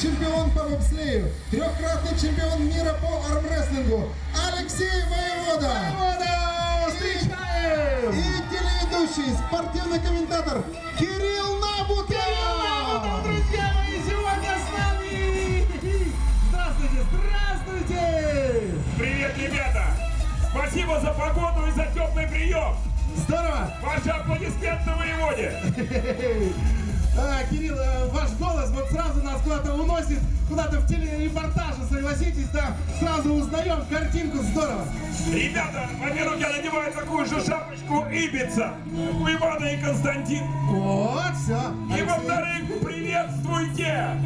чемпион по бобслею, трехкратный чемпион мира по армрестлингу Алексей Воевода. Встречаем! И телеведущий, спортивный комментатор Кирилл Набутов. Друзья мои, сегодня с нами! Здравствуйте, здравствуйте! Привет, ребята! Спасибо за погоду и за теплый прием! Здорово! Ваши аплодисменты Воеводе! Кирилл, ваш голос вот сразу нас куда-то уносит, куда-то в телерепортаже, согласитесь, да? Сразу узнаем картинку, здорово! Ребята, во-первых, я надеваю такую же шапочку Ибица у Ивана и Константин. Вот, все. И во-вторых, приветствуйте!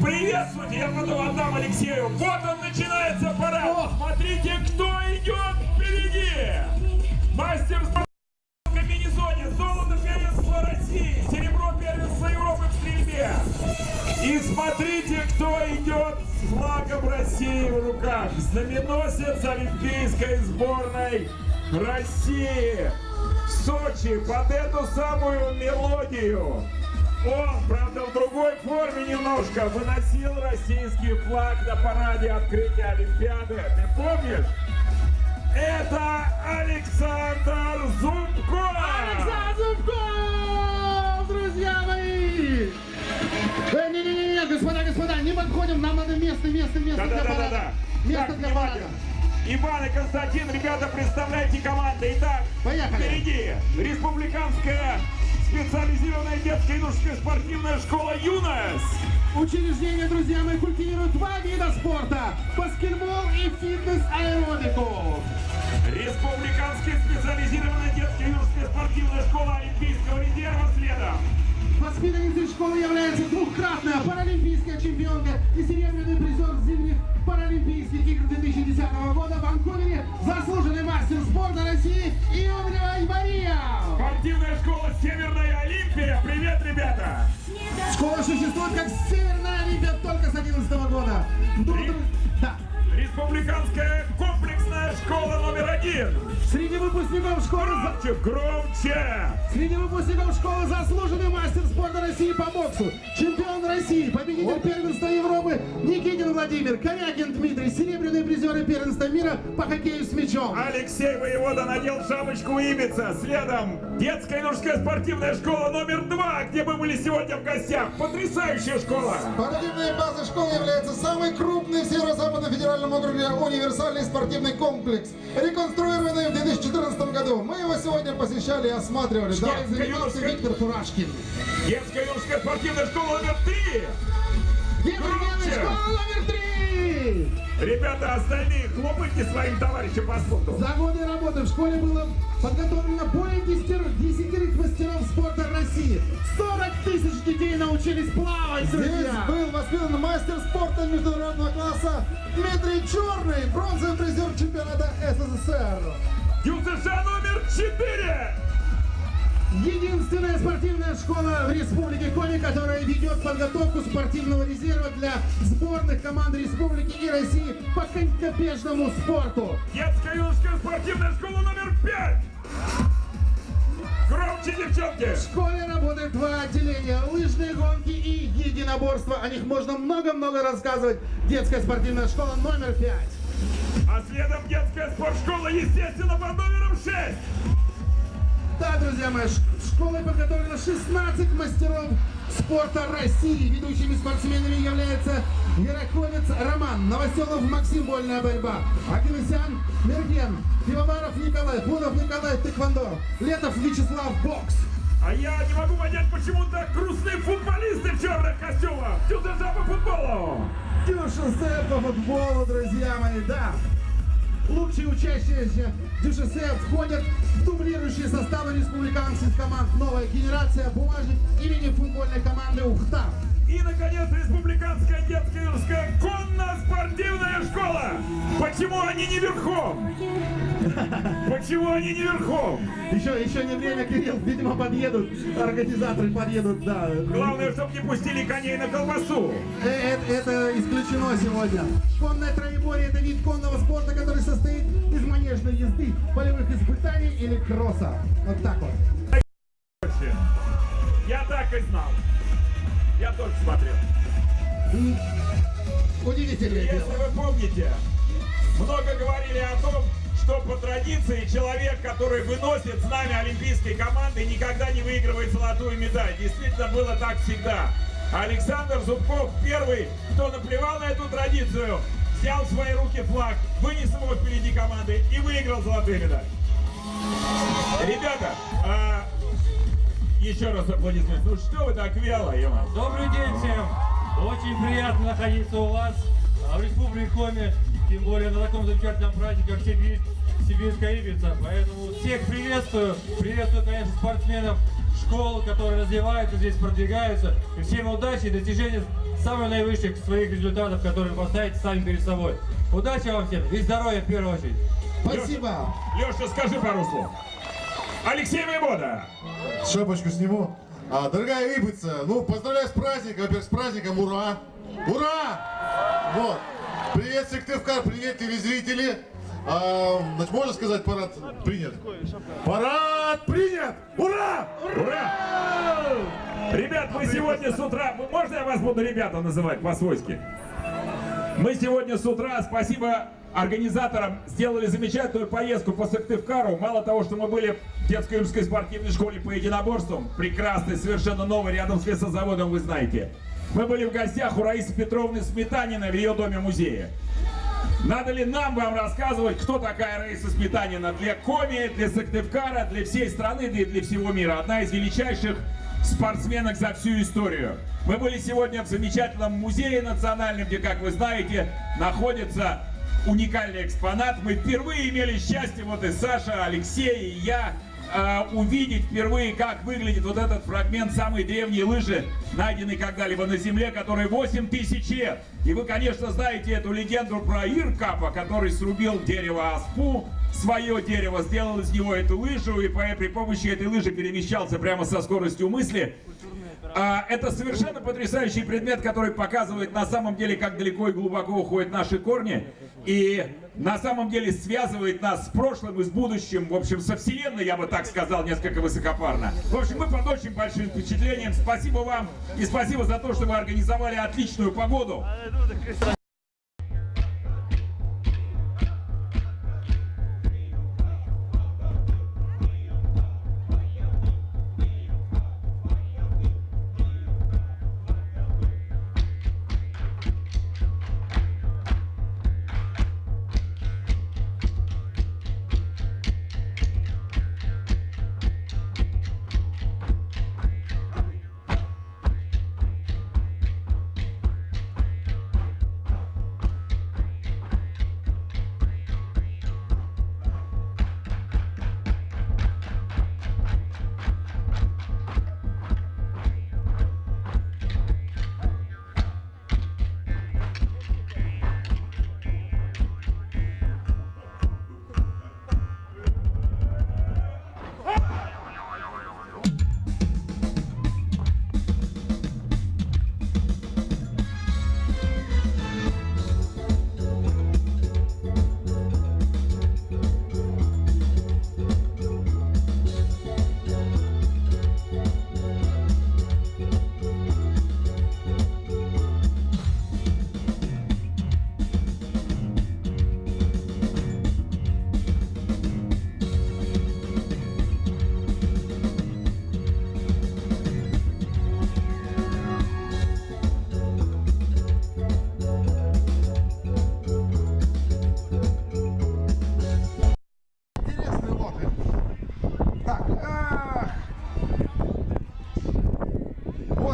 Приветствуйте! Я потом отдам Алексею. Вот он, начинается парад! Смотрите, кто идет впереди! Мастер спорта в комбинезоне, золото первенства России, серебро первенства Европы в стрельбе. И смотрите, кто идет с флагом России в руках. Знаменосец олимпийской сборной России в Сочи под эту самую мелодию. Он, правда, в другой форме немножко выносил российский флаг на параде открытия Олимпиады. Ты помнишь? Это Александр Зубков! Александр Зубков, друзья мои! Не-не-не, господа, не подходим, нам надо место для парада. Место для парада. Иван и Константин, ребята, представляйте команды. Итак, поехали. Впереди республиканская специализированная детская и юношеская спортивная школа «ЮНОС». Учреждение, друзья мои, культивирует два вида спорта – баскетбол и фитнес-аэробику. Республиканская специализированная детская и юношеская спортивная школа Олимпийского резерва следом. Воспитанницей школы является двухкратная паралимпийская чемпионка и серебряный призер зимних паралимпийских игр 2010 года в Ванкувере, заслуженный мастер спорта России Ивлева Мария. Спортивная школа «Северная Олимпия». Привет, ребята! Школа существует как Северная Олимпия только с 2011 года. Да. Республиканская комплексная школа номер 1. Среди выпускников школы... Громче! Среди выпускников школы заслуженный мастер спорта России по боксу, чемпион России, победитель первенства Европы Никитин Владимир, Корякин Дмитрий, серебряные призеры первенства мира по хоккею с мячом. Алексей Воевода надел шапочку Ибица. Следом детская и юношеская спортивная школа номер 2, где мы были сегодня в гостях. Потрясающая школа! Спортивная база школы является самой крупной в Северо-Западном федеральном округе универсальный спортивный комплекс, реконструированный в 2014 году. Мы его сегодня посещали и осматривали. Да, занимался Виктор Фурашкин. Детская и юношеская спортивная школа номер 3. Детская школа номер 3. Ребята, остальные хлопайте своим товарищам по спорту. За годы работы в школе было подготовлено более 10 мастеров спорта России. 40 тысяч детей научились плавать, друзья. Здесь был воспитан мастер спорта международного класса Дмитрий Черный, бронзовый призер чемпионата СССР. ЮСШ номер 4. Единственная спортивная школа в Республике Коми, которая ведет подготовку спортивного резерва для сборных команд Республики и России по конькобежному спорту. Детская и юношеская спортивная школа номер 5. Громче, девчонки! В школе работает два отделения – лыжные гонки и единоборство. О них можно много-много рассказывать. Детская спортивная школа номер 5. А следом детская спортшкола, естественно, под номером 6. Да, друзья мои, школой подготовлено 16 мастеров спорта России. Ведущими спортсменами являются Яроковец Роман, Новоселов Максим, вольная борьба, Агилысян Мерген, Пивоваров Николай, Фунов Николай, тэквондо, Летов Вячеслав, бокс. А я не могу понять, почему так грустные футболисты в черных костюмах. Дюша по футболу. Дюша по футболу, друзья мои, да. Лучшие учащиеся ДЮШС входят в дублирующие составы республиканских команд «Новая генерация», «Бумажник» имени футбольной команды «Ухта». И, наконец, республиканская детская юношеская конно-спортивная школа. Почему они не верхом? Почему они не верхом? Еще не время, Кирилл, видимо, подъедут, организаторы подъедут, да. Главное, чтобы не пустили коней на колбасу. Это исключено сегодня. Конное троеборье – это вид конного спорта, который состоит из манежной езды, полевых испытаний или кросса. Вот так вот. Я так и знал. Я тоже смотрел. Удивительное дело. Если вы помните, много говорили о том, что по традиции человек, который выносит знамя олимпийской команды, никогда не выигрывает золотую медаль. Действительно было так всегда. Александр Зубков первый, кто наплевал на эту традицию, взял в свои руки флаг, вынес его впереди команды и выиграл золотую медаль. Ребята, еще раз аплодисменты. Ну что вы так вяло, Ема? Добрый день всем! Очень приятно находиться у вас в Республике Коми, тем более на таком замечательном празднике, как Сибирская Ибица. Поэтому всех приветствую. Приветствую, конечно, спортсменов школ, которые развиваются здесь, продвигаются. И всем удачи и достижения самых наивысших своих результатов, которые поставите сами перед собой. Удачи вам всем и здоровья в первую очередь. Спасибо. Леша, скажи пару слов. Алексей Воевода. Шапочку сниму. Дорогая Ибица, ну поздравляю с праздником, во-первых, с праздником, ура! Ура! Вот. Привет, Сыктывкар, привет, телезрители. Значит, можно сказать, парад принят? Парад принят! Ура! Ура! Ребят, мы сегодня с утра... Можно я вас буду ребята называть по-свойски? Мы сегодня с утра, спасибо организаторам, сделали замечательную поездку по Сыктывкару. Мало того, что мы были в детско-юношеской спортивной школе по единоборствам, прекрасной, совершенно новой, рядом с лесозаводом, вы знаете. Мы были в гостях у Раисы Петровны Сметаниной в ее доме-музее. Надо ли нам вам рассказывать, кто такая Раиса Сметанина для Коми, для Сыктывкара, для всей страны, да и для всего мира? Одна из величайших спортсменок за всю историю. Мы были сегодня в замечательном музее национальном, где, как вы знаете, находится уникальный экспонат. Мы впервые имели счастье, вот и Саша, Алексей, и я, увидеть впервые, как выглядит вот этот фрагмент самой древней лыжи, найденной когда-либо на Земле, которой 8000 лет. И вы, конечно, знаете эту легенду про Иркапа, который срубил дерево аспу, свое дерево, сделал из него эту лыжу, и при помощи этой лыжи перемещался прямо со скоростью мысли. Это совершенно потрясающий предмет, который показывает на самом деле, как далеко и глубоко уходят наши корни. И на самом деле связывает нас с прошлым и с будущим, в общем, со Вселенной, я бы так сказал, несколько высокопарно. В общем, мы под очень большим впечатлением. Спасибо вам и спасибо за то, что вы организовали отличную погоду.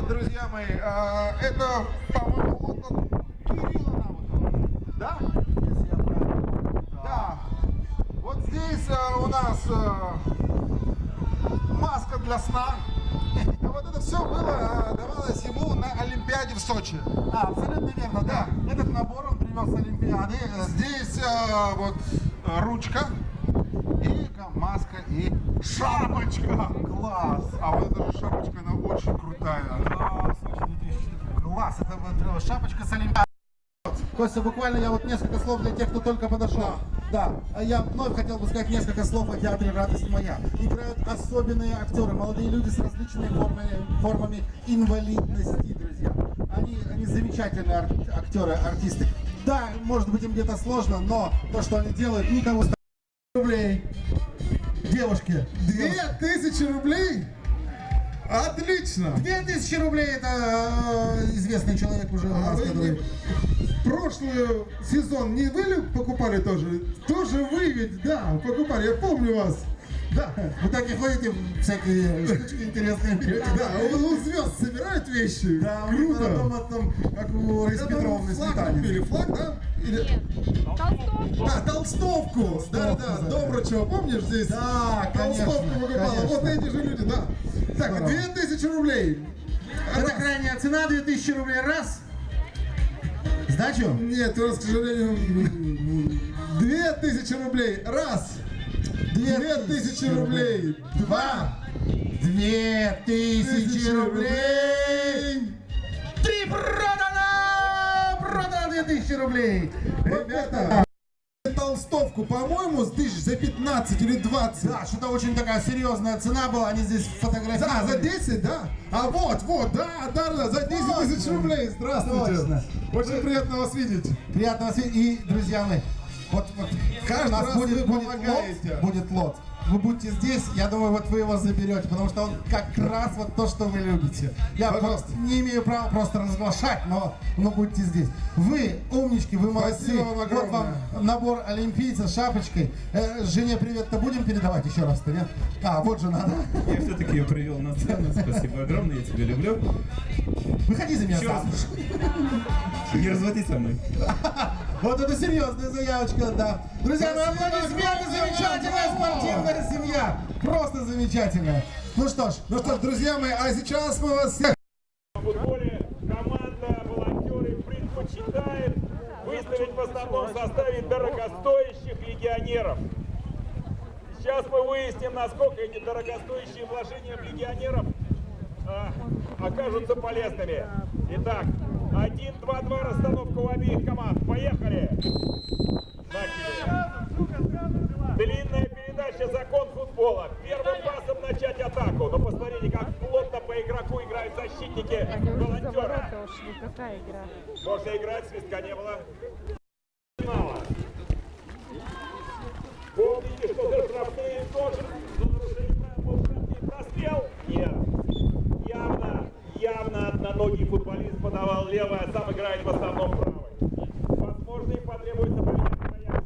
Друзья мои, это, по-моему, лото Кирилла Навыкова, да? Если я правильно. Да. Вот здесь у нас маска для сна. А вот это все было, давалось ему на Олимпиаде в Сочи. Абсолютно верно, да. Этот набор он привез с Олимпиады. Здесь вот ручка. И маска, и шапочка. Класс! А вот эта же шапочка, она очень крутая. Класс! Это вот шапочка с Олимпиады. Костя, буквально я вот несколько слов для тех, кто только подошел. Да, я вновь хотел бы сказать несколько слов о театре «Радость моя». Играют особенные актеры, молодые люди с различными формами инвалидности, друзья. Они замечательные актеры, артисты. Да, может быть им где-то сложно, но то, что они делают, никого рублей. Девушки. 2000 рублей? Отлично! 2000 рублей это известный человек уже у нас, который... Прошлый сезон не вы ли покупали тоже? Тоже вы ведь, да, покупали, я помню вас. Да. Вы так и ходите, всякие штучки интересные берете. Да, у звезд собирают вещи. Да, круто. Дома там, как у Раисы Петровны, Флаг Сметанин. купили, флаг, да? Или... Толстовку. А, толстовку. Да, Добрачева, помнишь здесь? Да, конечно. Толстовку покупала. Конечно. Вот эти же люди, да. Так, Здорово. 2000 рублей. Это крайняя цена, 2000 рублей раз. Сдачу? Нет, у нас, к сожалению, 2000 рублей. Раз. 2000 рублей. Два. 2000 рублей. 3 продано! Продано 2000 рублей. Ребята, толстовку, по-моему, тысяч за 15 или 20. Да, что-то очень такая серьезная цена была, они здесь фотографировали. Да, за 10, да? А вот, да, за 10 тысяч рублей. Здравствуйте. Точно. Очень приятно вас видеть. Приятно вас видеть. И, друзья мои, вот Каждый у нас раз будет вы помогаете. лот, будет лот. Вы будете здесь, я думаю, вот вы его заберете, потому что он как раз вот то, что вы любите. Я Пожалуйста. не имею права просто разглашать, но будьте здесь. Вы умнички, вы молодцы. Спасибо вам Вот огромное. вам набор олимпийца с шапочкой. Жене привет-то будем передавать еще раз-то, нет? А, вот жена, да? Я все-таки ее привел на сцену. Спасибо огромное, я тебя люблю. Выходи за меня Еще раз. замуж. Не разводись со мной. Вот это серьезная заявочка, да. Друзья мои, аплодисменты, замечательная спортивная семья. Просто замечательная. Ну что ж, друзья мои, а сейчас мы вас всех... В футболе команда волонтеры предпочитает выставить в основном составе дорогостоящих легионеров. Сейчас мы выясним, насколько эти дорогостоящие вложения в легионеров окажутся полезными. Итак, 1-2-2 расстановка у обеих команд. Поехали! Длинная передача, закон футбола. Первым пасом начать атаку. Но посмотрите, как плотно по игроку играют защитники волонтера. Какая игра? Можно играть, свистка не было. Мало. Помните, что за штрафные тоже за нарушение правил штрафный прострел? Нет. Явно одноногий футболист подавал левый, а сам играет в основном правый. Возможно, им потребуется поменять края.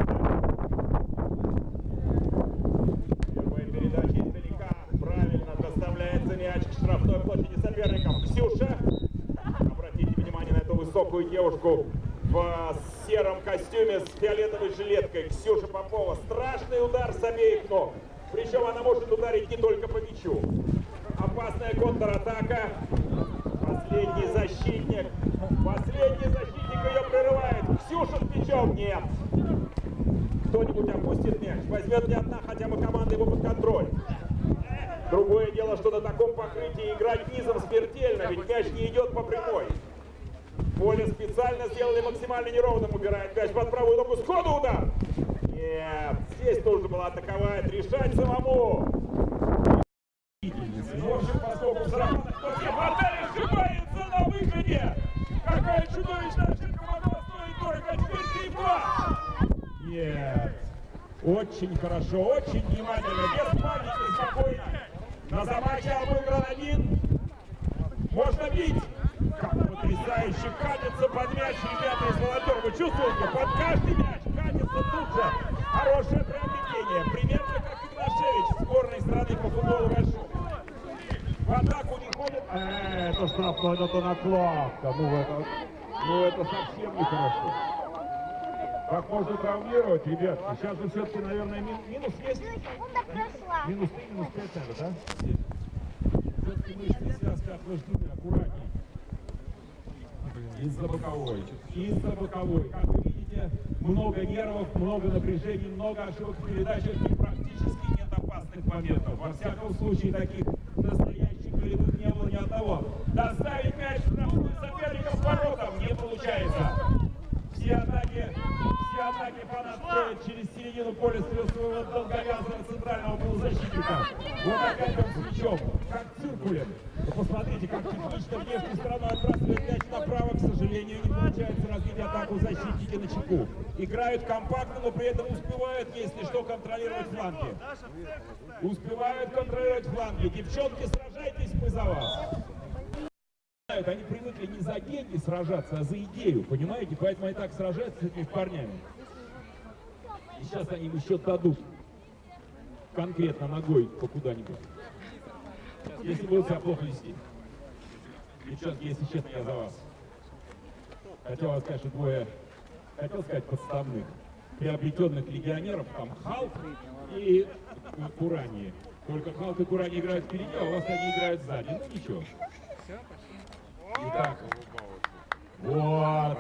Первая передача издалека. Правильно доставляется мяч к штрафной площади соперникам. Ксюша. Обратите внимание на эту высокую девушку в сером костюме с фиолетовой жилеткой. Ксюша Попова. Страшный удар с обеих ног. Причем она может ударить не только по мячу. Опасная контратака. Последний защитник ее прерывает. Ксюша с мячом. Нет. Кто-нибудь опустит мяч. Возьмет ли одна хотя бы команда его под контроль. Другое дело, что на таком покрытии играть низом смертельно, ведь мяч не идет по прямой. Поле специально сделали максимально неровным, убирает мяч под правую ногу, сходу удар. Нет, здесь нужно было атаковать, решать самому. В общем, поскольку сразу вратарь ошибается на выходе. Какая чудовищная ошибка могла стоить дорого, а теперь 3-2. Нет. Очень хорошо, очень внимательно, без паники, спокойно. На замахе обыгран один. Можно бить. Как потрясающе катится под мяч ребята из волонтеров. Вы чувствуете? Под каждый мяч катится тут же. Хорошее приобретение. Примерно как Игнашевич в сборной страны по футболу большой. В атаку не ходит. Это штрафной, это накладка. Ну это совсем нехорошо. Как можно травмировать, ребят? Сейчас же все-таки, наверное, минус есть. Минус 3, минус 5, наверное, да? Все-таки мышцы, связки охлаждены, аккуратней. Из-за боковой. Из-за боковой. Как вы видите, много нервов, много напряжений, много ошибок в передачах и практически нет опасных моментов. Во всяком случае, таких настоящих голевых не было ни одного. Доставить мяч в штрафную соперника с воротом не получается. Все атаки фанат строят через середину поля своего долговязого центрального полузащитника. Вот опять он с мячом, как в циркуле. Посмотрите, как технично внешней стороной отбрасывает мяч направо. К сожалению, не получается развить атаку, защитники на чеку. Играют компактно, но при этом успевают, если что, контролировать фланги. Успевают контролировать фланги. Девчонки, сражайтесь, мы за вас. Они привыкли не за деньги сражаться, а за идею, понимаете? Поэтому они так сражаются с этими парнями. И сейчас они им еще дадут конкретно ногой по куда-нибудь. Если будут себя плохо вести. Девчонки, если честно, я за вас. Хотел вас сказать, что двое, хотел сказать, подставных, приобретенных легионеров, там Халк и Курани. Только Халк и Курани играют впереди, а у вас они играют сзади. Ну ничего. Итак, вот,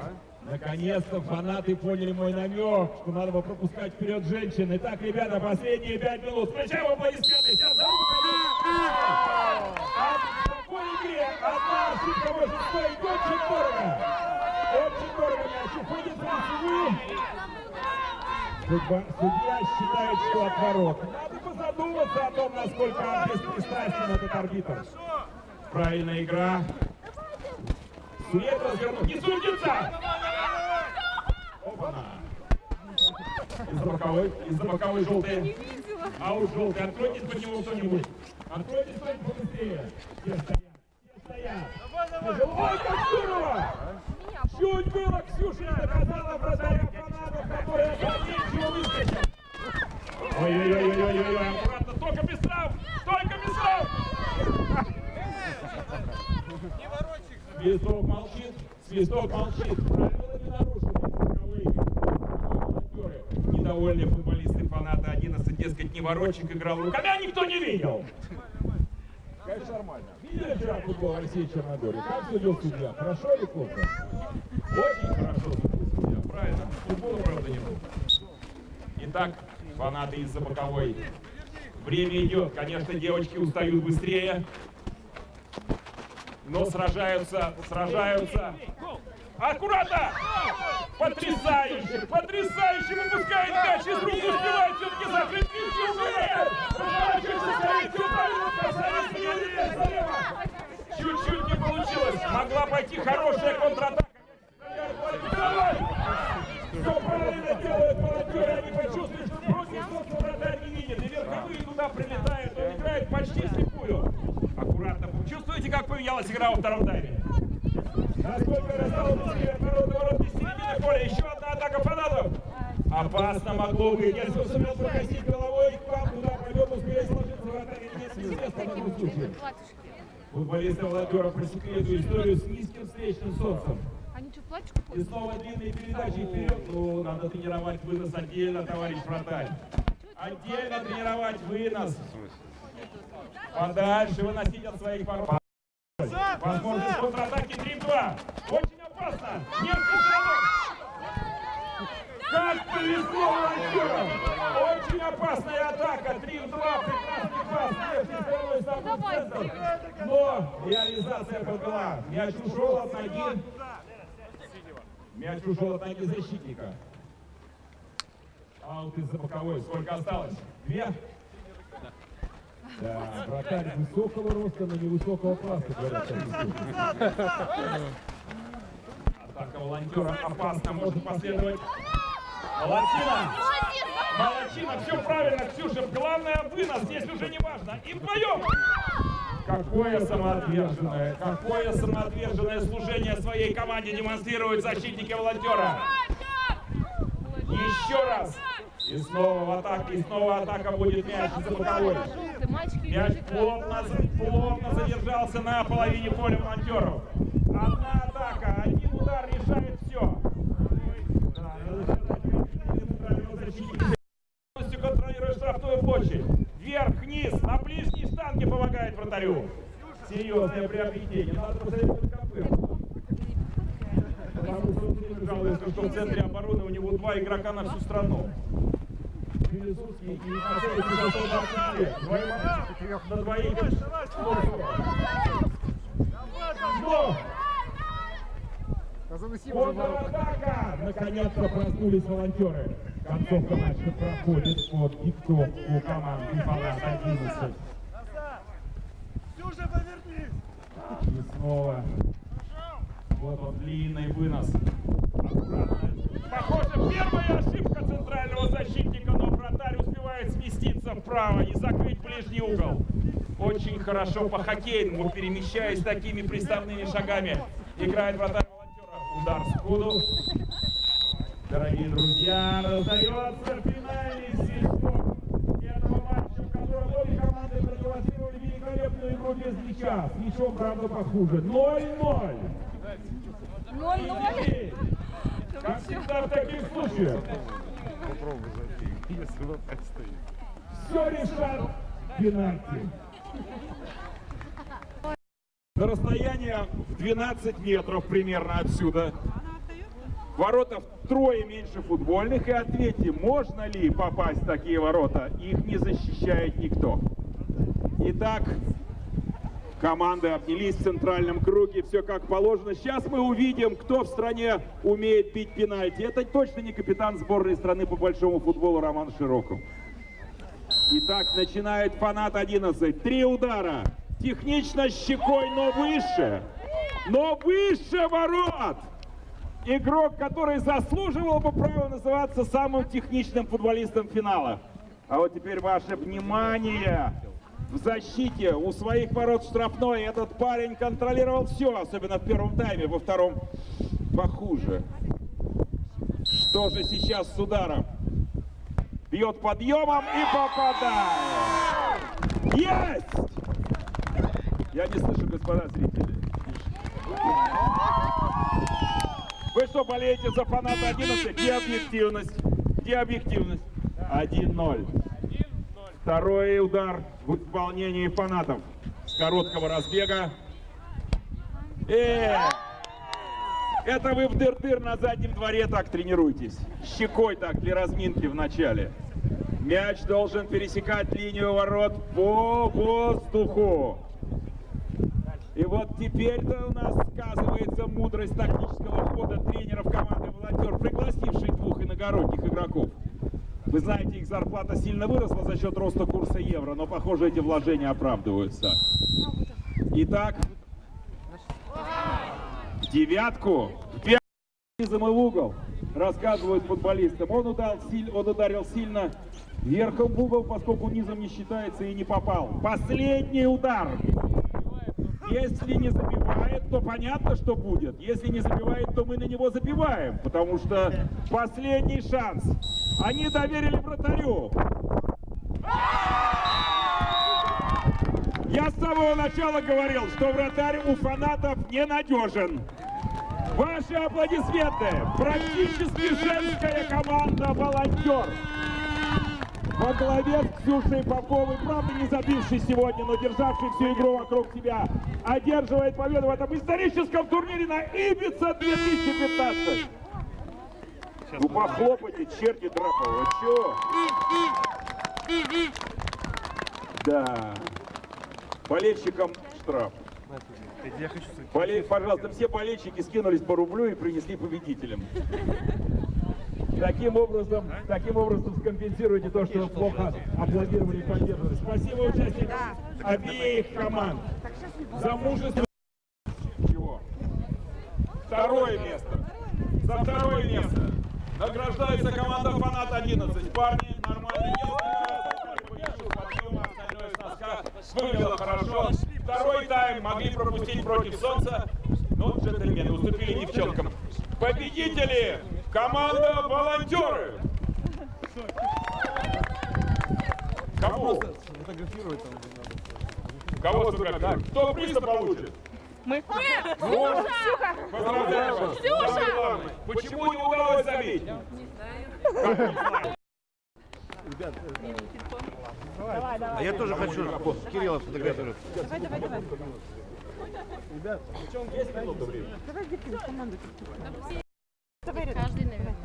наконец-то фанаты поняли мой намек, что надо бы пропускать вперед женщин. Итак, ребята, последние 5 минут. Встречаем аплодисменты. Сейчас за руку пойдут. В такой игре одна ошибка может стоить очень дорого. Очень дорого мяч уходит в лицевую. Судья считает, что от ворот. Надо позадуматься о том, насколько он беспристрастен этот арбитр. Правильная игра. Нет, развернуть, не судится! Опа-на! Из-за боковой желтый. А уж желтый, откройтесь под него кто-нибудь. Откройтесь кто-нибудь побыстрее. Все стоят. Ой, как здорово! Чуть было, Ксюша не доказала вратаря фанатов, который опрометчиво выскочил. Ой-ой-ой-ой-ой-ой, аккуратно, только без травм! Только без травм! Свисток молчит, свисток молчит. Правила не нарушены. Волонтеры. Недовольные футболисты, фанаты 11, дескать, Неворочек играл руками, а никто не видел. Конечно, нормально. Видели вчера футбол России и Черногории? Как судил судья? Хорошо или плохо? Очень хорошо судил судья, правильно. Футбола, правда, не было. Итак, фанаты из-за боковой. Время идет. Конечно, девочки устают быстрее. Но сражаются. Аккуратно! Потрясающе! Потрясающе! Выпускает мяч из рук, успевает все-таки закрыть мяч. Чуть-чуть не получилось. Могла пойти хорошая контратака. Все правильно делают волонтеры. Они почувствуют, что против что вратарь не видит. И верховые туда прилетают. Он играет почти слепую. Аккуратно. Чувствуете, как поменялась игра во втором тайме? Насколько раздал быстрее ворот из середины поля. Еще одна атака фанатов. Опасно могло быть. Если он сумел прокосить головой, к вам туда пойдет, успеет сложиться вратарь. Неизвестно в этом случае. Футболисты волонтеров пресекли эту историю с низким встречным солнцем. И снова длинные передачи вперед. Ну, надо тренировать вынос отдельно, товарищ вратарь. Отдельно тренировать вынос. Подальше выносить от своих ворот. Возможность контратаки 3-2. Очень опасно. Немцы сразу. Как повезло волонтерам. Очень опасная атака. 3-2. Прекрасный пас. Немцы второй самый центр. Но реализация была. Мяч ушел от ноги. Мяч ушел от ноги защитника. Аут из-за боковой. Сколько осталось? 2? Да, вратарь высокого роста, но невысокого класса, говорят. Атака волонтера опасна, может последовать. Молодчина! Молодчина, все правильно, Ксюша. Главное вынос, здесь уже не важно. И вдвоем! Какое самоотверженное служение своей команде демонстрируют защитники волонтера. Еще раз. И снова в атаке, и снова атака будет мяч из-за боковой. Мяч плотно задержался на половине поля волонтеров. Одна атака, один удар решает все. Полностью контролирует штрафную площадь. Вверх-вниз, на ближней штанге помогает вратарю. Серьезное приобретение. Надо посоветовать кафе. Потому что он жалуется, что в центре обороны у него 2 игрока на всю страну. Березутский и Мацевич за 120 лет. На двоих. Но! Контратака! Наконец-то проснулись волонтеры. Концовка матча проходит под диктовку команды «Фанат 11». Ксюша, повернись! снова. Вот он, длинный вынос. Аккуратно. Похоже, первая ошибка центрального защитника, но вратарь успевает сместиться вправо и закрыть ближний угол. Очень хорошо по-хоккейному, перемещаясь такими приставными шагами, играет вратарь Волонтера. Удар сходу. Дорогие друзья, раздается финальный свисток этого матча, в котором обе команды продемонстрировали великолепную игру без мяча. С мячом, правда, похуже. 0-0. 0-0. Как всегда в таких случаях. Все решат пенальти. На расстоянии в 12 метров примерно отсюда. Ворота втрое меньше футбольных. И ответьте, можно ли попасть в такие ворота? Их не защищает никто. Итак, команды обнялись в центральном круге, все как положено. Сейчас мы увидим, кто в стране умеет бить пенальти. Это точно не капитан сборной страны по большому футболу Роман Широков. Итак, начинает фанат 11. 3 удара. Технично щекой, но выше. Но выше ворот. Игрок, который заслуживал бы права называться самым техничным футболистом финала. А вот теперь ваше внимание. В защите у своих ворот штрафной этот парень контролировал все, особенно в первом тайме, во втором похуже. Что же сейчас с ударом? Бьет подъемом и попадает. Есть! Я не слышу, господа зрители. Вы что, болеете за фаната 11? Где объективность? Где объективность? 1-0. Второй удар в исполнении фанатов с короткого разбега. Это вы в дыр-дыр на заднем дворе так тренируетесь. Щекой так для разминки в начале. Мяч должен пересекать линию ворот по воздуху. И вот теперь-то у нас сказывается мудрость тактического хода тренеров команды «Волонтер», пригласивший двух иногородних игроков. Вы знаете, их зарплата сильно выросла за счет роста курса евро, но, похоже, эти вложения оправдываются. Итак, девятку, низом и в угол, рассказывают футболистам. Он ударил сильно верхом в угол, поскольку низом не считается и не попал. Последний удар. Если не забивает, то понятно, что будет. Если не забивает, то мы на него забиваем, потому что последний шанс. Они доверили вратарю. Я с самого начала говорил, что вратарь у фанатов ненадежен. Ваши аплодисменты. Практически женская команда «Волонтер». Во главе с Ксюшей Поповой, правда не забивший сегодня, но державший всю игру вокруг себя, одерживает победу в этом историческом турнире на Ибица 2015. Ну похлопайте, черти драповые, чё? Да. Болельщикам штраф. Пожалуйста, все болельщики скинулись по рублю и принесли победителям. Таким образом скомпенсируйте то, что вы плохо аплодировали и поддерживали. Спасибо участникам обеих команд за мужество. Чего? Второе место. За второе место награждается команда «Фанат 11». Парни, нормально выглядело хорошо. Второй тайм могли пропустить против солнца, но джентльмены уступили девчонкам. Победители! Команда «Волонтеры». Кого? Кого сфотографировать? Кто приз получит? Мы. Ксюха! Поздравляю вас! Ксюша! Почему не удалось забить? Как не знаю. Давай. А я тоже хочу Кирилла фотографировать. Давай. Ребят, есть минуту времени? Давай Гиркин в команду. Давай, каждый, наверное.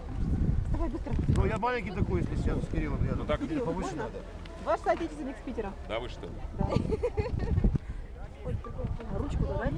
Давай быстро. Ну, я маленький такой, если сейчас с Кириллом рядом. Ну так повыше надо. Ваш соотечественник с Питера. Да вы что? Да. Ручку давай.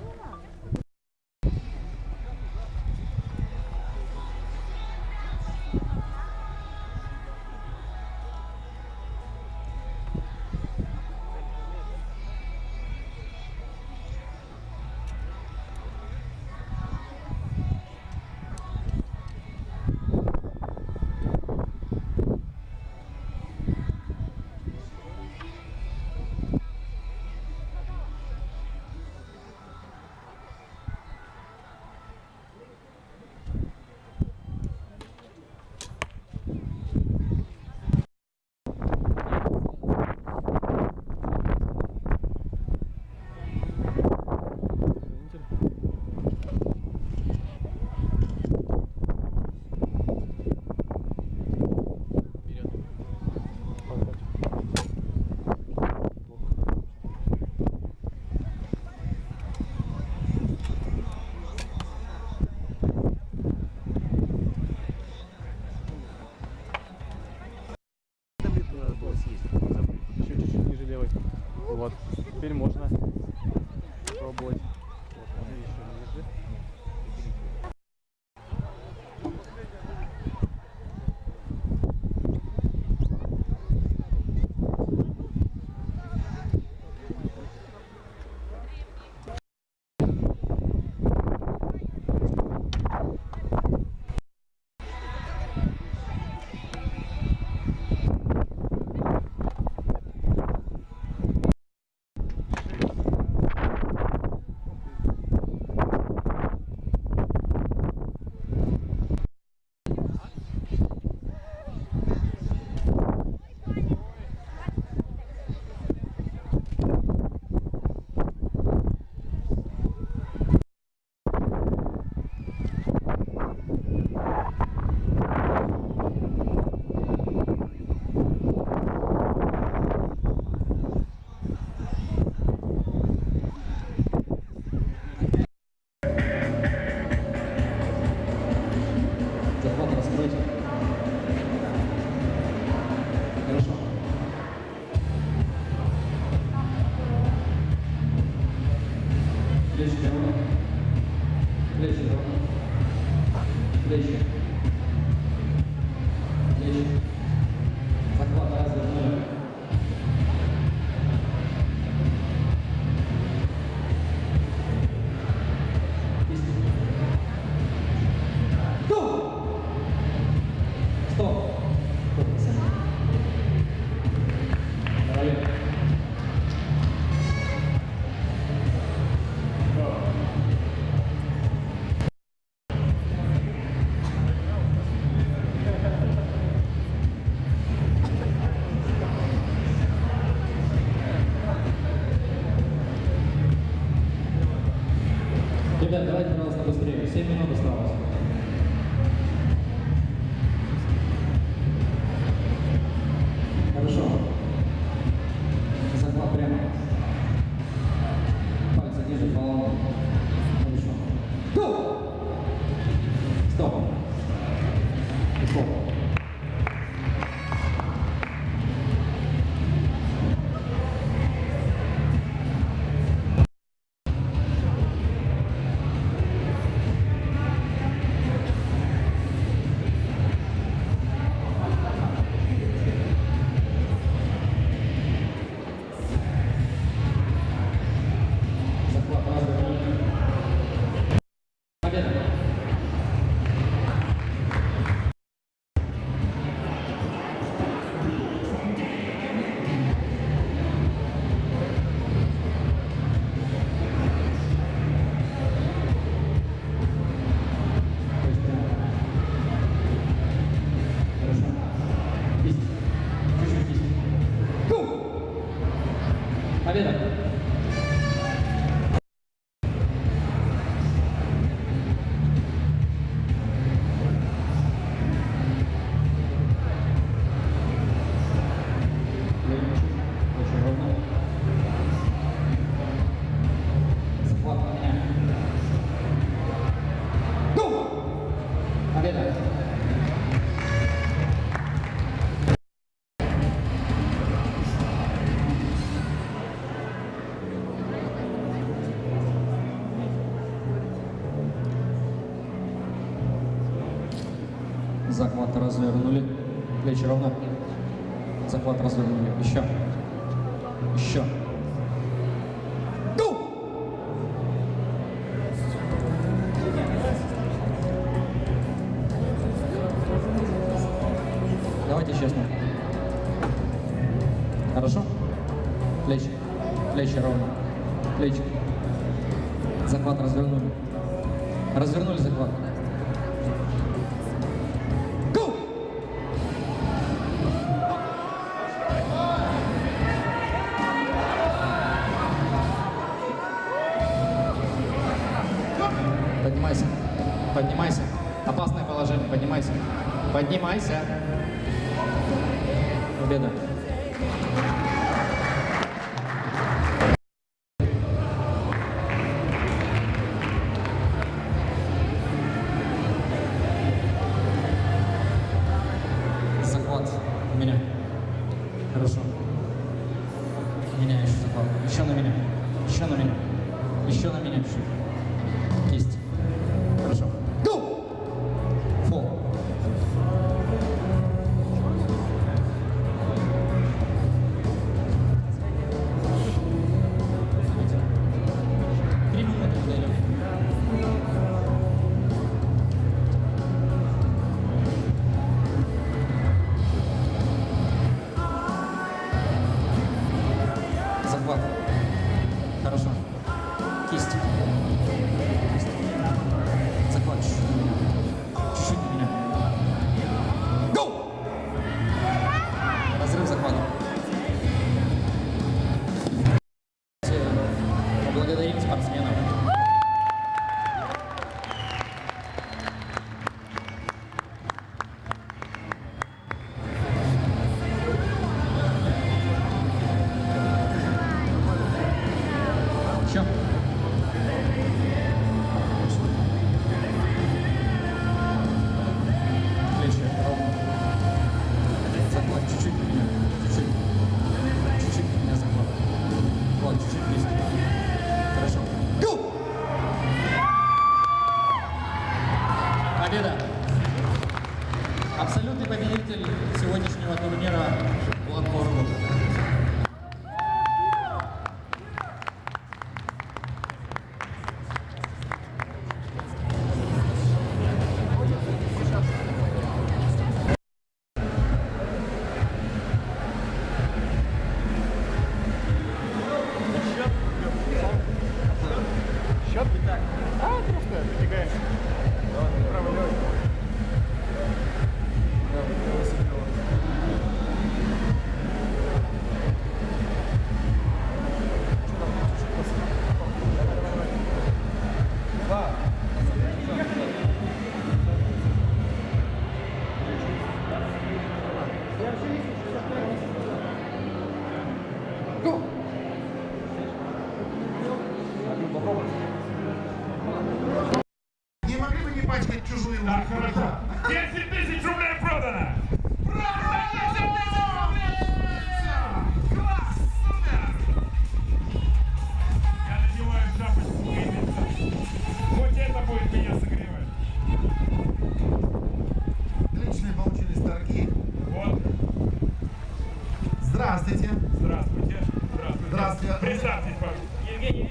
Плечи. Плечи. Захват развернули. Стоп. Ребят, давайте, пожалуйста, быстрее. 7 минут осталось. Хорошо. Захват прямо. Пальцы ниже, по-моему. Хорошо. Go! Стоп. Стоп. Победа! Очень ровно. Захват на меня. Go! Победа! Захват развернули. Плечи ровно. Захват развернули. Еще. Еще. Go! Давайте честно. Хорошо? Плечи. Плечи ровно. Плечи. Захват развернули. Развернули захват. Поднимайся. Поднимайся. Опасное положение. Поднимайся. Поднимайся. Победа. Захват. Меня. Хорошо. Меня еще захват. Еще на меня. Еще на меня. Еще на меня чуть-чуть. Кисть. Хорошо. Go! Фол. Три минуты подойдем. Захват. Хорошо. Кисть. Захват чуть-чуть на меня. Чуть-чуть на меня. Go! Разрыв захвата. Поблагодарим спортсменов. Еще. Плечи ровно. Захват чуть-чуть на меня. Чуть-чуть. Чуть-чуть на меня захват. Вот, чуть-чуть вниз. Хорошо. Go! Победа! Абсолютный победитель сегодняшнего турнира Бланко Рубок. Не могли бы не пачкать чужую Так, хорошо. 10 тысяч рублей продано! Класс! Супер! Я надеваю шапочку Геймица. Хоть это будет меня согревать. Отличные получились торги. Вот. Здравствуйте. Здравствуйте. Здравствуйте. Здравствуйте. Представьтесь, пожалуйста. Евгений.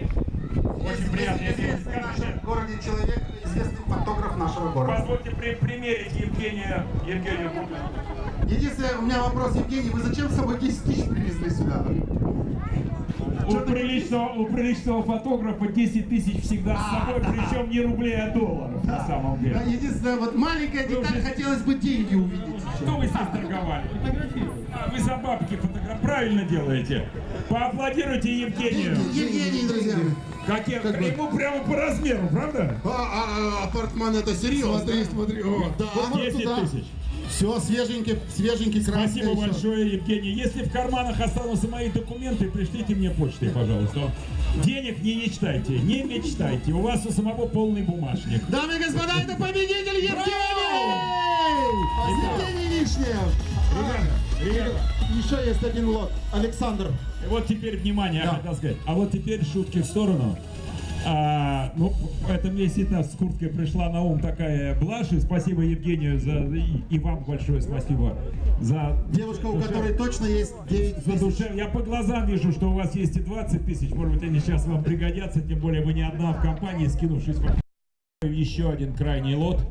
Очень приятно, Евгений. Известный в Скажите, нашем городе человек, известный фотограф нашего города. позвольте примерить Евгению Бутману. Единственное, у меня вопрос, Евгений, вы зачем с собой 10 тысяч привезли сюда? У приличного фотографа 10 тысяч всегда с собой, причем не рублей, а долларов на самом деле. Единственное, вот маленькая деталь, хотелось бы деньги увидеть. Что вы здесь торговали? А, вы за бабки правильно делаете. Поаплодируйте Евгению. Евгений, друзья. Ему прямо по размеру, правда? Апартман это серьезно. Смотри. Да. 10 тысяч. Все свеженький, красный. Спасибо большое, Евгений. Если в карманах останутся мои документы, пришлите мне почтой, пожалуйста. Денег не мечтайте. У вас у самого полный бумажник. Дамы и господа, это победитель Евгений! Евгений Вишнев! Ребята, Еще есть один лот. Александр. вот теперь внимание, я хотел сказать. А вот теперь шутки в сторону. Ну, в этом месте с курткой пришла на ум такая блажь. И спасибо Евгению и вам большое спасибо за Девушка, у которой точно есть 9 за тысяч. душе. Я по глазам вижу, что у вас есть и 20 тысяч. Может быть, они сейчас вам пригодятся. Тем более вы не одна в компании, скинувшись. Еще один крайний лот.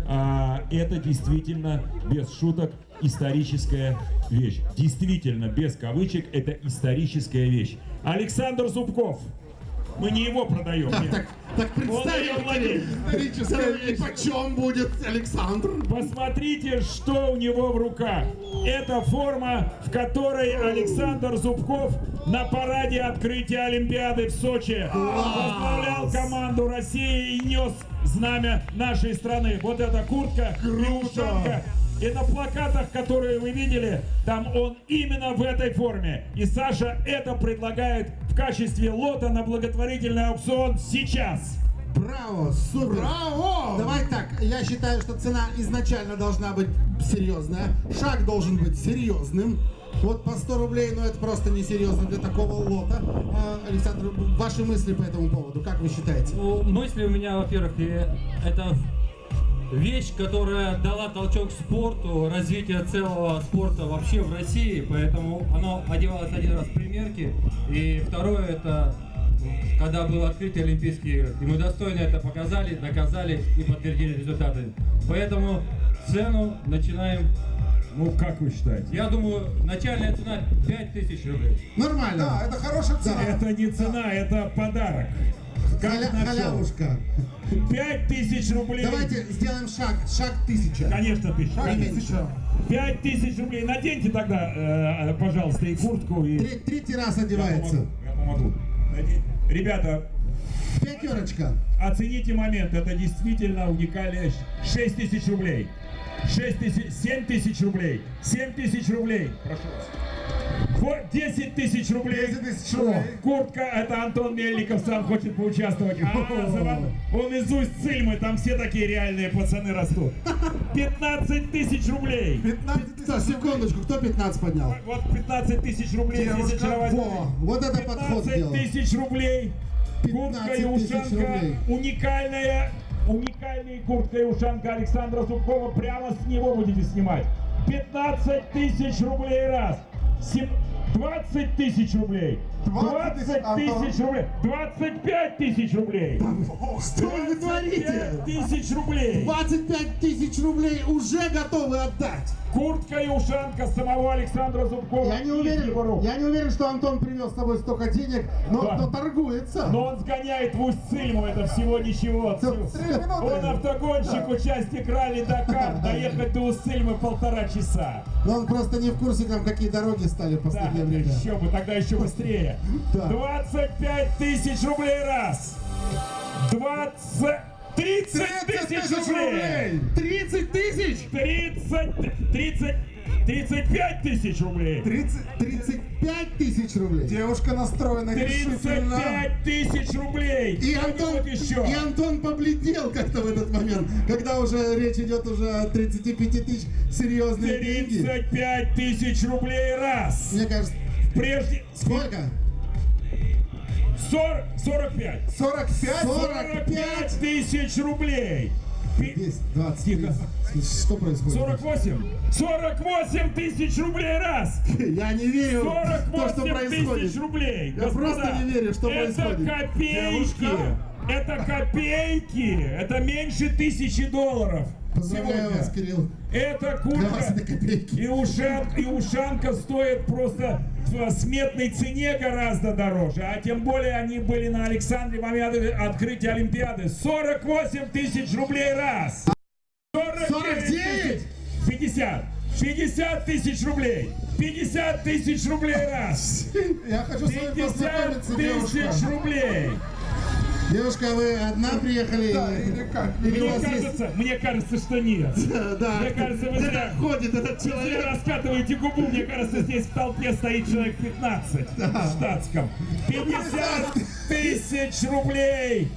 Это действительно, без шуток, историческая вещь. Действительно, без кавычек, это историческая вещь. Александр Зубков. Мы не его продаем. Нет. Так представьте, историческая вещь. Почем будет Александр? Посмотрите, что у него в руках. Это форма, в которой Александр Зубков на параде открытия Олимпиады в Сочи возглавлял команду России и нес знамя нашей страны. Вот эта куртка и ушанка. И на плакатах, которые вы видели, там он именно в этой форме. И Саша это предлагает в качестве лота на благотворительный аукцион сейчас. Браво, супер. Браво! Давай так, я считаю, что цена изначально должна быть серьезная. Шаг должен быть серьезным. Вот по 100 рублей, но это просто несерьезно для такого лота. Александр, ваши мысли по этому поводу, как вы считаете? Ну, мысли у меня, во-первых, это вещь, которая дала толчок спорту, развитию целого спорта вообще в России, поэтому оно одевалось один раз в примерке, и второе это когда было открытие Олимпийских игр, и мы достойно это показали, доказали и подтвердили результаты. Поэтому цену начинаем. Ну, как вы считаете? Я думаю, начальная цена 5000 рублей. Нормально. Да, это хорошая цена. Это не цена, это подарок. Халявушка. 5000 рублей. Давайте сделаем шаг 1000. Конечно, 1000. 5000 рублей. Наденьте тогда, пожалуйста, и куртку. И... Третий раз одевается. Я помогу. Ребята, Пятерочка. оцените момент. Это действительно уникальная. 6000 рублей. 7000 рублей. 7000 рублей. Прошу вас. 10 тысяч рублей. 10 тысяч рублей. О, куртка, это Антон Мельников сам хочет поучаствовать. Он из Усть-Цильмы, там все такие реальные пацаны растут. 15 тысяч рублей. 15 тысяч. Секундочку, кто 15 поднял? Вот 15 тысяч рублей. Девушка, здесь очаровательные. во, вот это подход 15 делал. тысяч рублей. Куртка и 15 тысяч ушанка рублей. уникальная. Уникальная куртка и ушанка Александра Зубкова. Прямо с него будете снимать. 15 тысяч рублей раз. 20 тысяч рублей. 20 тысяч рублей. 25 тысяч рублей. Что вы говорите? 25 тысяч рублей. 25 тысяч рублей уже готовы отдать. Куртка и ушанка самого Александра Зубкова. Я не уверен, что Антон привез с собой столько денег, но торгуется. Но он сгоняет в Усть-Цильму, это всего ничего. Он автогонщик, участник ралли Дакар. Доехать до Усть-Цильмы 1,5 часа. Но он просто не в курсе, там какие дороги стали в последнее время. Еще бы, тогда еще быстрее. Да. 25 тысяч рублей раз. 30 тысяч рублей. 30 тысяч? 35 тысяч рублей. 35 тысяч рублей. Девушка настроена 35 тысяч рублей. И Антон побледнел как-то в этот момент, когда уже речь идет уже о 35 тысяч, серьезные деньги. 35 тысяч рублей раз. Мне кажется, Прежде... сколько? 45. 45 тысяч рублей. 20. Тихо. Что происходит? 48 тысяч рублей раз. Я не верю в то, что 48 тысяч происходит. рублей. Я просто не верю, что это происходит. Копейки. Это копейки. Это меньше $1000. Поздравляю вас, Кирилл. Эта Для вас куртка это копейки. и ушанка стоят просто в сметной цене гораздо дороже. А тем более они были на Александре в момент открытия Олимпиады. 48 тысяч рублей раз. 49? 50. 50 тысяч рублей. 50 тысяч рублей раз. Я хочу с вами 50 познакомиться, тысяч девушка. рублей. Девушка, вы одна приехали? Да, или как? Или у вас есть... Мне кажется, что нет. Да, Мне кажется, вы зря ходит этот Вы человек. раскатываете губу, мне кажется, здесь в толпе стоит человек 15 в штатском. 50 тысяч рублей!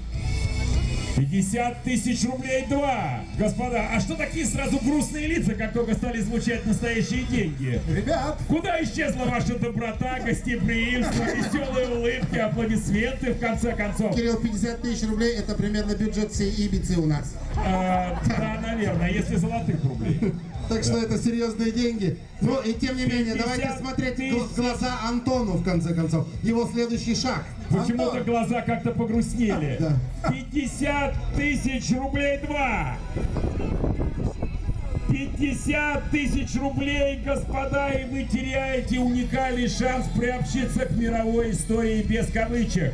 50 тысяч рублей 2! Господа, а что такие сразу грустные лица, как только стали звучать настоящие деньги? Ребят, Куда исчезла ваша доброта, гостеприимство, веселые улыбки, аплодисменты, в конце концов? Кирилл, 50 тысяч рублей — это примерно бюджет всей Ибицы у нас. Да, наверное, если золотых рублей. Так что это серьезные деньги. Ну и тем не менее, 50 давайте смотреть тысяч. в глаза Антону, в конце концов. Его следующий шаг. Почему-то Антон. глаза как-то погрустнели. Да. 50 тысяч рублей 2. 50 тысяч рублей, господа, и вы теряете уникальный шанс приобщиться к мировой истории без кавычек.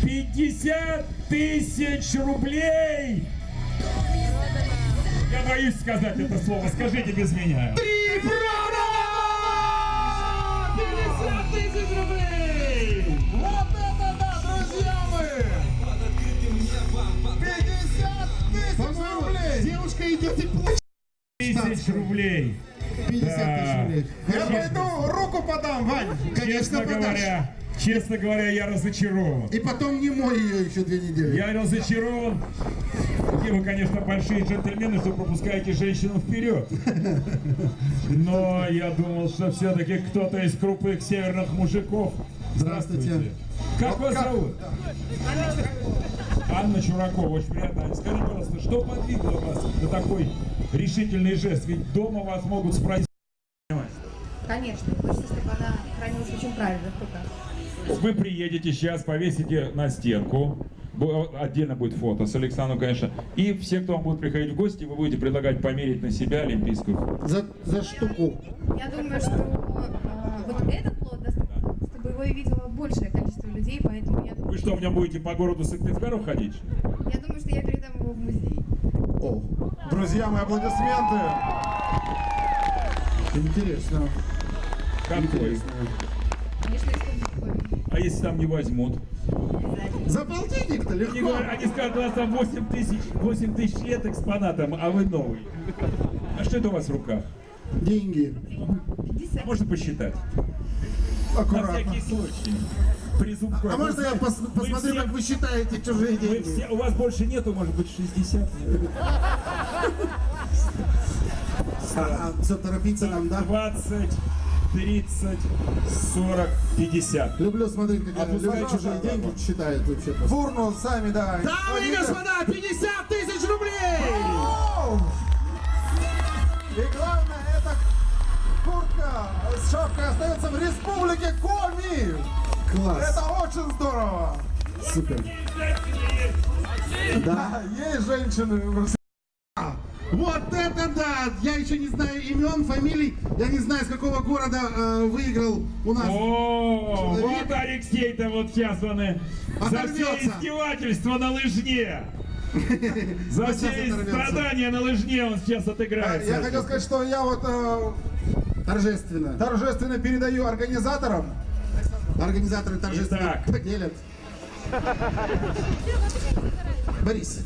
50 тысяч рублей! Я боюсь сказать это слово, скажите без меня. 3 50 тысяч рублей! вот это да, друзья мои! 50 тысяч рублей! Девушка идет и плачет. 50 рублей. 50 тысяч рублей. Я пойду руку подам, Вань! Конечно, подашь. Честно говоря, я разочарован. И потом не мой ее еще 2 недели. Я разочарован. Какие вы, конечно, большие джентльмены, что пропускаете женщину вперед. Но я думал, что все-таки кто-то из крупных северных мужиков. Здравствуйте. Как вас зовут? Анна Чуракова, очень приятно. Скажите, пожалуйста, что подвигло вас на такой решительный жест? Ведь дома вас могут спросить. Конечно, хочется, чтобы она хранилась очень правильно в руках. Вы приедете сейчас, повесите на стенку. Отдельно будет фото с Александром, конечно. И все, кто вам будет приходить в гости, вы будете предлагать померить на себя олимпийскую форму. За штуку. Я думаю, что вот этот лот достаточно, чтобы его видело большее количество людей, поэтому я думаю, Вы что, в нем будете по городу Сыктывкару ходить? я думаю, что я передам его в музей. О, Друзья мои, аплодисменты! интересно. Как вы? Конечно, искусство. А если там не возьмут? За полтинник-то Они, легко. говорят, они скажут, у нас там 8 тысяч лет экспонатом, а вы новый. А что это у вас в руках? Деньги. 50. Можно посчитать? На Аккуратно. всякий случай. При Зубкове. А можно я посмотрю, как вы считаете чужие деньги? У вас больше нету, может быть, 60? Все, торопиться нам, да? 20, 30, 40, 50. Люблю смотреть, как люди чужие деньги считают вообще. В урну сами, да. Дамы и господа, 50 тысяч рублей! И главное, эта куртка с шапкой остается в республике Коми. Класс. Это очень здорово. Супер. Да, есть женщины в России. Вот это да! Я еще не знаю имен, фамилий. Я не знаю, с какого города выиграл у нас. О, человек. вот Алексей-то вот сейчас он и за все Оторвется. издевательства на лыжне. За Вот сейчас все оторвется. страдания на лыжне он сейчас отыграется. Я хотел сказать, что я вот Торжественно. торжественно передаю организаторам. Организаторы торжественно Итак. поделят. Борис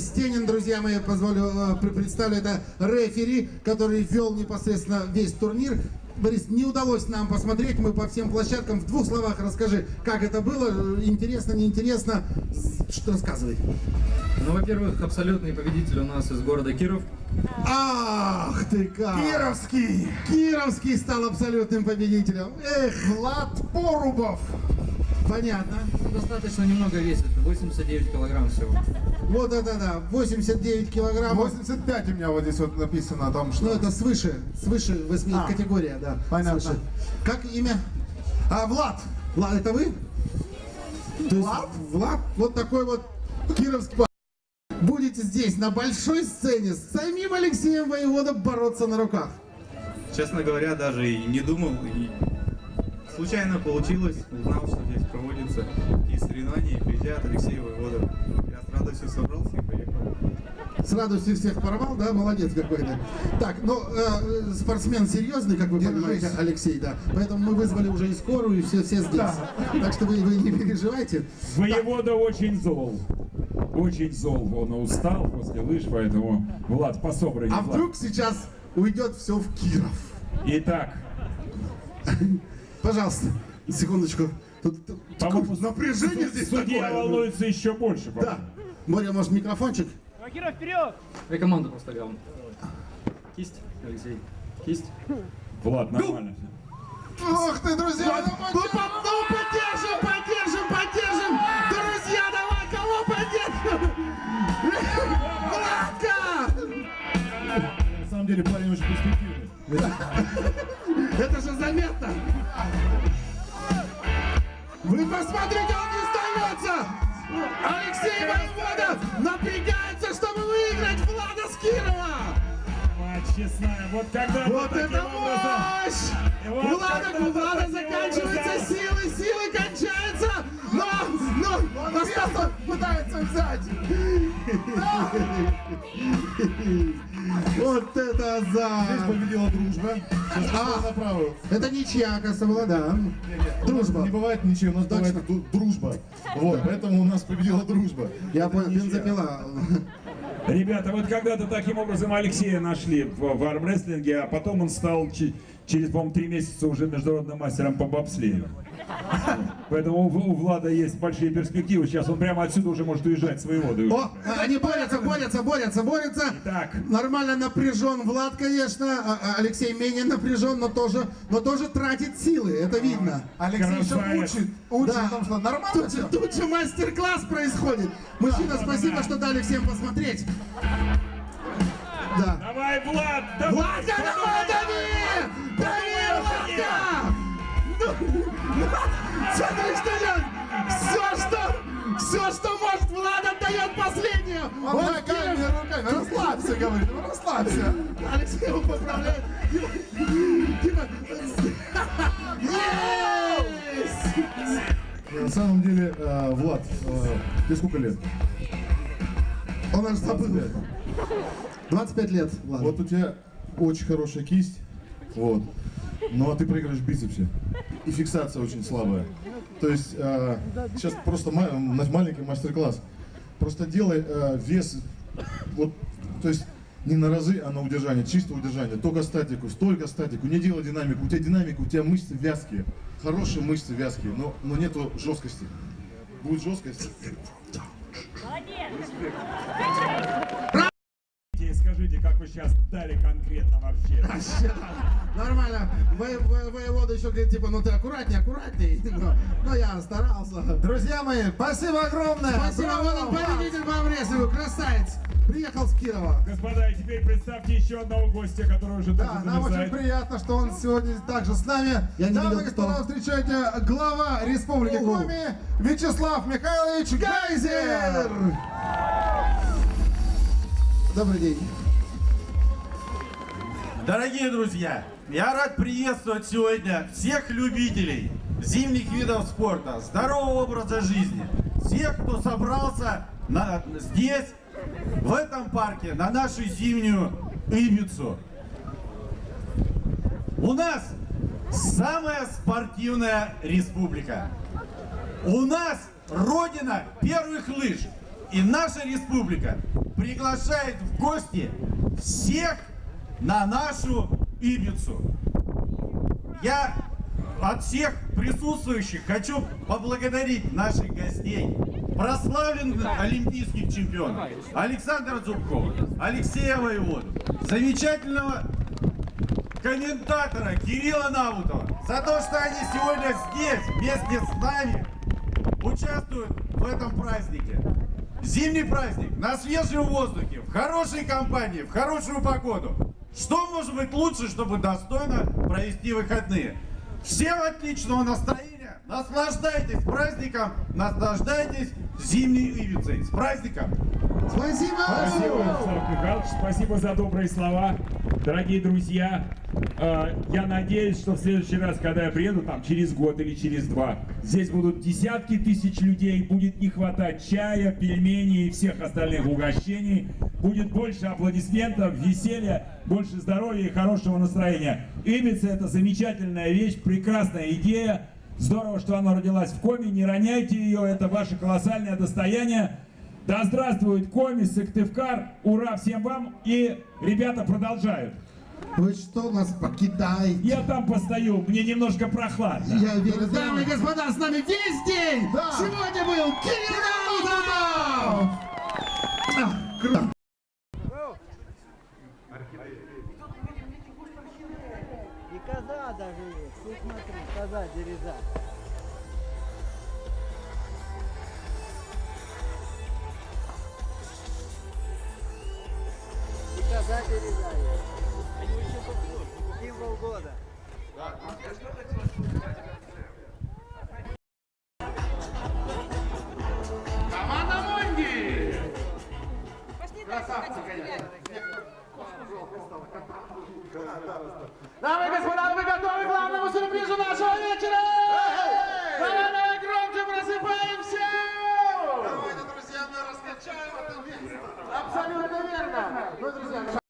Стенин, друзья мои, позволю представлю, это рефери, который вел непосредственно весь турнир. Борис, не удалось нам посмотреть, мы по всем площадкам. В двух словах расскажи, как это было, интересно, неинтересно, что рассказывай. Ну, во-первых, абсолютный победитель у нас из города Киров. Ах ты как! Кировский. Кировский стал абсолютным победителем. Эх, Влад Порубов. понятно. Достаточно немного весит, 89 килограмм всего. Вот это да, 89 килограммов. 85 у меня вот здесь вот написано о том, что... Ну это свыше 8 категория, да. Понятно. Свыше. Как имя? Влад. Влад, это вы? То есть Влад? Влад, вот такой вот кировский парень. Будете здесь на большой сцене с самим Алексеем Воеводой бороться на руках. Честно говоря, даже и не думал. И случайно получилось, узнал, что здесь проводятся такие соревнования, и приезжает Алексей Воевода. Я с радостью собрался и поехал. С радостью всех порвал, да? Молодец какой-то. Так, ну, спортсмен серьезный, как вы понимаете, Алексей, да. Поэтому мы вызвали уже и скорую, и все здесь. Так что вы не переживайте. Воевода очень зол. Очень зол. Он устал после лыж, поэтому Влад по-собранному. А вдруг сейчас уйдет все в Киров? Итак, Пожалуйста, секундочку. Тут по-моему, напряжение здесь судья такое. волнуется еще больше. Да. Боря, может, микрофончик? И команду поставил. Кисть, Алексей. Кисть. Влад, нормально. Ох ты, друзья, Ну, поддержим! Друзья, давай, кого поддержим? Владка! На самом деле парень очень перспективный. Это же заметно! Вы посмотрите, он не сдается! Алексей Воевода напрягается, чтобы выиграть Влада с Кирова! Мать честная, вот когда Вот таким это образом- мощь! И вот У Влада когда таким заканчиваются образом- силы кончаются! Но! Он место пытается взять. Вот это Здесь азарт! победила дружба. Сейчас пошла на правую. Это ничья, оказывается, была, да. Дружба. Не бывает ничего, у нас Точно. бывает дружба. Вот, поэтому у нас победила дружба. Я понял, Ничья. бензопила. Ребята, вот когда-то таким образом Алексея нашли в армрестлинге, а потом он стал через, по-моему, 3 месяца уже международным мастером по бобслею. Поэтому у Влада есть большие перспективы. Сейчас он прямо отсюда уже может уезжать с Воеводой. О, они борются. Так. Нормально напряжен Влад, конечно. Алексей менее напряжен, но тоже тратит силы. Это видно. Алексей еще Красавец. учит Да. о том, что нормально все. Тут же мастер-класс происходит. Мужчина, спасибо, что дали всем посмотреть. Да. Давай, Влад! Давай! Владка, давай, дави! Дави, Владка! Смотри, что делает! Все, что может, Влад отдает последнее! Он руками. Расслабься, говорит, ну расслабься. Алексей его поправляет. Типа... Есть! На самом деле, Влад, тебе сколько лет? Он аж забыл. 25 лет, Влад. Вот у тебя очень хорошая кисть, вот, но ты проигрываешь в бицепсе, и фиксация очень слабая. То есть сейчас просто маленький мастер-класс. Просто делай вес, вот, то есть не на разы, а на удержание, чисто удержание, только статику, столько статику, не делай динамику. У тебя динамика, у тебя мышцы вязкие, хорошие мышцы вязкие, но нету жесткости. Будет жесткость. расскажите, как вы сейчас дали конкретно вообще. Нормально. Воевода еще говорит, типа, ну ты аккуратней. Но я старался. Друзья мои, спасибо огромное. Спасибо, вот он, победитель по Амресову, красавец. Приехал с Кирова. Господа, и теперь представьте еще одного гостя, который уже Да, тоже нам очень замерзает. приятно, что он сегодня также с нами. Я не Дамы и видел, кто. господа, встречайте глава Республики Коми Вячеслав Михайлович Гайзер. Добрый день. Дорогие друзья, я рад приветствовать сегодня всех любителей зимних видов спорта, здорового образа жизни, всех, кто собрался здесь, в этом парке, на нашу зимнюю Ибицу. У нас самая спортивная республика. У нас родина первых лыж. И наша республика приглашает в гости всех на нашу Ибицу. Я от всех присутствующих хочу поблагодарить наших гостей, прославленных олимпийских чемпионов Александра Зубкова, Алексея Воеводу, замечательного комментатора Кирилла Навутова, за то, что они сегодня здесь вместе с нами участвуют в этом празднике. Зимний праздник на свежем воздухе, в хорошей компании, в хорошую погоду. Что может быть лучше, чтобы достойно провести выходные? Всем отличного настроения, наслаждайтесь праздником, наслаждайтесь зимней Ибицей. С праздником! Спасибо! Спасибо, Вячеслав Михайлович, спасибо за добрые слова. Дорогие друзья, я надеюсь, что в следующий раз, когда я приеду, там через год или через два, здесь будут десятки тысяч людей, будет не хватать чая, пельменей и всех остальных угощений, будет больше аплодисментов, веселья, больше здоровья и хорошего настроения. Ибица — это замечательная вещь, прекрасная идея. Здорово, что она родилась в Коми, не роняйте ее, это ваше колоссальное достояние. Да здравствует Коми, Сыктывкар, ура всем вам, и ребята продолжают. Вы что нас покидаете? Я там постою, мне немножко прохладно. Я верю, дамы и господа, с нами весь день! Да. Сегодня был Кирилл Навутов! Круто! И коза даже есть. Ты смотри, коза дереза. И коза дереза есть. Они очень символ года. Команда Монги! Красавцы, конечно. Дамы и господа, вы готовы к главному сюрпризу нашего вечера? Давай, громче просыпаемся! Давайте, друзья, мы раскачаем это место. Абсолютно верно. Ну, друзья,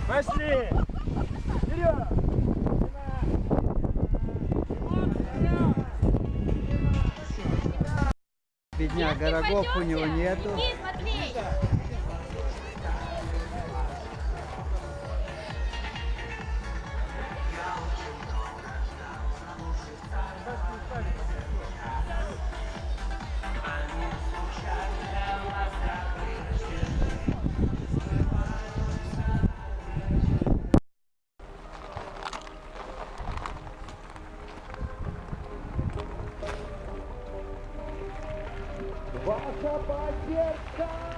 Пошли! Вперед! Бедняга, рогов у него нету. Ваша поддержка!